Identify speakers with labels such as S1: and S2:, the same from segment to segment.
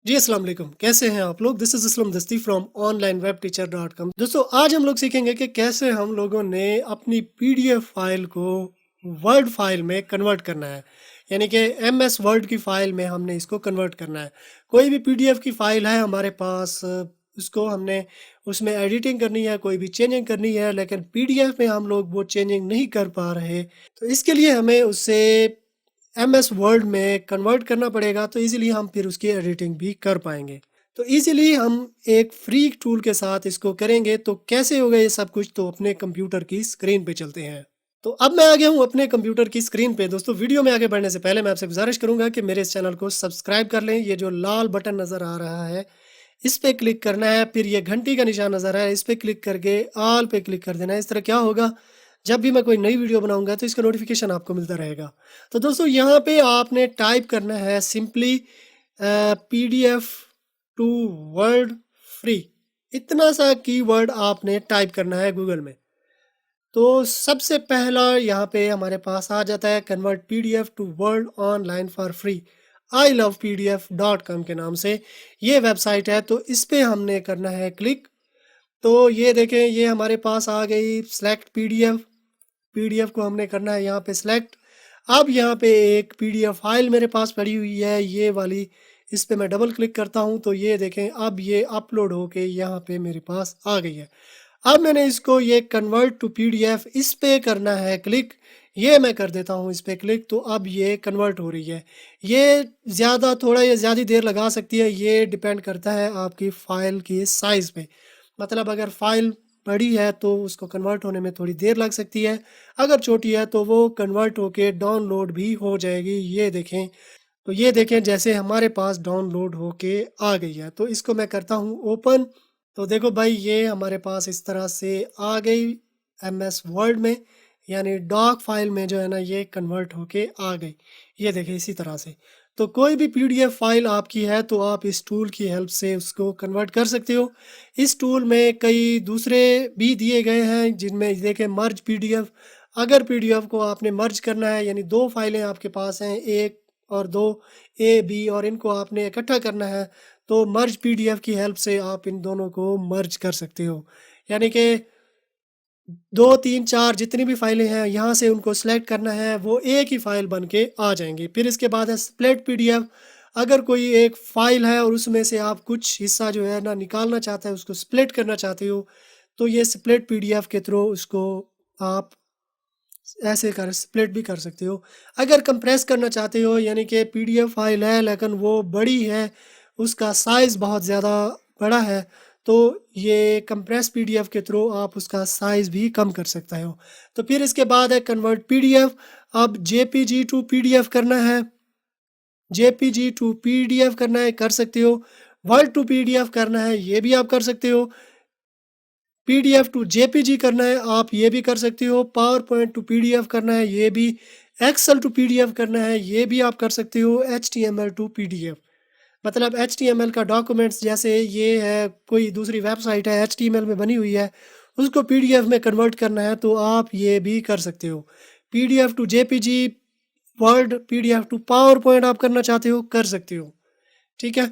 S1: जी अस्सलाम वालेकुम, कैसे हैं आप लोग। दिस इज असलम दस्ती फ्रॉम onlinewebteacher.com। दोस्तों आज हम लोग सीखेंगे कि कैसे हम लोगों ने अपनी पीडीएफ फाइल को वर्ड फाइल में कन्वर्ट करना है। यानी कि एमएस वर्ड की फाइल में हमने इसको कन्वर्ट करना है। कोई भी पीडीएफ की फाइल है हमारे पास, उसको हमने उसमें एडिटिंग करनी है, कोई भी चेंजिंग करनी है, लेकिन पीडीएफ में हम लोग वो चेंजिंग नहीं कर पा रहे। तो इसके लिए हमें उससे एमएस वर्ड में कन्वर्ट करना पड़ेगा, तो इजीली हम फिर उसकी एडिटिंग भी कर पाएंगे। तो इजीली हम एक फ्री टूल के साथ इसको करेंगे। तो कैसे होगा ये सब कुछ, तो अपने कंप्यूटर की स्क्रीन पे चलते हैं। तो अब मैं आ गया हूँ अपने कंप्यूटर की स्क्रीन पे। दोस्तों वीडियो में आगे बढ़ने से पहले मैं आपसे गुजारिश करूंगा कि मेरे इस चैनल को सब्सक्राइब कर लें। ये जो लाल बटन नज़र आ रहा है इस पे क्लिक करना है, फिर ये घंटी का निशान नज़र है इस पे क्लिक करके ऑल पे क्लिक कर देना है। इस तरह क्या होगा, जब भी मैं कोई नई वीडियो बनाऊंगा तो इसका नोटिफिकेशन आपको मिलता रहेगा। तो दोस्तों यहाँ पे आपने टाइप करना है simply PDF to Word free. इतना सा कीवर्ड आपने टाइप करना है गूगल में। तो सबसे पहला यहाँ पे हमारे पास आ जाता है convert PDF to Word online for free. ilovepdf.com के नाम से ये वेबसाइट है। तो इस पे हमने करना है क्लिक। तो ये देखें, ये हमारे पास आ गई सिलेक्ट पीडीएफ। पीडीएफ को हमने करना है यहाँ पे सिलेक्ट। अब यहाँ पे एक पीडीएफ फाइल मेरे पास पड़ी हुई है, ये वाली। इस पे मैं डबल क्लिक करता हूँ तो ये देखें अब ये अपलोड होके यहाँ पे मेरे पास आ गई है। अब मैंने इसको ये कन्वर्ट टू पीडीएफ इस पे करना है क्लिक। ये मैं कर देता हूँ इस पे क्लिक। तो अब ये कन्वर्ट हो रही है। ये ज़्यादा थोड़ा या ज़्यादा देर लगा सकती है, ये डिपेंड करता है आपकी फ़ाइल की साइज़ पे। मतलब अगर फ़ाइल बड़ी है तो उसको कन्वर्ट होने में थोड़ी देर लग सकती है, अगर छोटी है तो वो कन्वर्ट होके डाउनलोड भी हो जाएगी। ये देखें, तो ये देखें जैसे हमारे पास डाउनलोड होके आ गई है। तो इसको मैं करता हूँ ओपन। तो देखो भाई ये हमारे पास इस तरह से आ गई एमएस वर्ड में, यानी डॉक फाइल में जो है ना ये कन्वर्ट होके आ गई। ये देखें इसी तरह से। तो कोई भी पीडीएफ फाइल आपकी है तो आप इस टूल की हेल्प से उसको कन्वर्ट कर सकते हो। इस टूल में कई दूसरे भी दिए गए हैं जिनमें देखें मर्ज पीडीएफ। अगर पीडीएफ को आपने मर्ज करना है, यानी दो फाइलें आपके पास हैं, एक और दो, ए बी, और इनको आपने इकट्ठा करना है, तो मर्ज पीडीएफ की हेल्प से आप इन दोनों को मर्ज कर सकते हो। यानी कि दो तीन चार जितनी भी फाइलें हैं यहाँ से उनको सेलेक्ट करना है, वो एक ही फाइल बन के आ जाएंगी। फिर इसके बाद है स्प्लिट पीडीएफ। अगर कोई एक फाइल है और उसमें से आप कुछ हिस्सा जो है ना निकालना चाहते हैं, उसको स्प्लिट करना चाहते हो, तो ये स्प्लिट पीडीएफ के थ्रू उसको आप ऐसे कर स्प्लिट भी कर सकते हो। अगर कंप्रेस करना चाहते हो, यानी कि पीडीएफ फाइल है लेकिन वो बड़ी है, उसका साइज़ बहुत ज़्यादा बड़ा है, तो ये कंप्रेस पीडीएफ के थ्रू आप उसका साइज़ भी कम कर सकते हो। तो फिर इसके बाद है कन्वर्ट पीडीएफ। अब जेपीजी टू पीडीएफ करना है, जेपीजी टू पीडीएफ करना है, कर सकते हो। वर्ड टू पीडीएफ करना है, ये भी आप कर सकते हो। पीडीएफ टू जेपीजी करना है, आप ये भी कर सकते हो। पावर पॉइंट टू पीडीएफ करना है, ये भी। एक्सेल टू पीडीएफ करना है, ये भी आप कर सकते हो। एचटीएमएल टू पीडीएफ, मतलब एचटीएमएल का डॉक्यूमेंट्स, जैसे ये है कोई दूसरी वेबसाइट है एचटीएमएल में बनी हुई है, उसको पीडीएफ में कन्वर्ट करना है तो आप ये भी कर सकते हो। PDF to JPG, Word PDF to PowerPoint आप करना चाहते हो, कर सकते हो। ठीक है।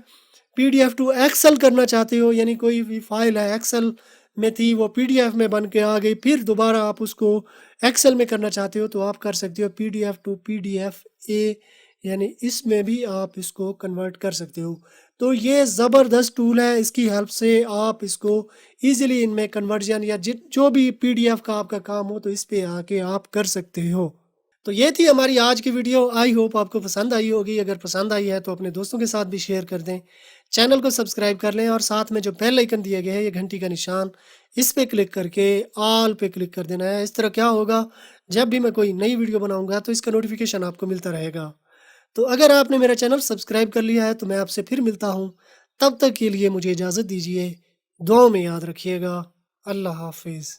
S1: पीडीएफ टू एक्सेल करना चाहते हो, यानी कोई भी फाइल है एक्सेल में थी वो पीडीएफ में बन के आ गई, फिर दोबारा आप उसको एक्सेल में करना चाहते हो तो आप कर सकते हो पीडीएफ टू पीडीएफ ए, यानी इसमें भी आप इसको कन्वर्ट कर सकते हो। तो ये ज़बरदस्त टूल है, इसकी हेल्प से आप इसको इजीली इनमें कन्वर्जन या जो भी पीडीएफ का आपका काम हो तो इस पे आके आप कर सकते हो। तो ये थी हमारी आज की वीडियो। आई होप आपको पसंद आई होगी। अगर पसंद आई है तो अपने दोस्तों के साथ भी शेयर कर दें, चैनल को सब्सक्राइब कर लें, और साथ में जो बेल आइकन दिया गया है ये घंटी का निशान, इस पे क्लिक करके ऑल पे क्लिक कर देना है। इस तरह क्या होगा, जब भी मैं कोई नई वीडियो बनाऊंगा तो इसका नोटिफिकेशन आपको मिलता रहेगा। तो अगर आपने मेरा चैनल सब्सक्राइब कर लिया है तो मैं आपसे फिर मिलता हूँ। तब तक के लिए मुझे इजाज़त दीजिए। दुआओं में याद रखिएगा। अल्लाह हाफिज़।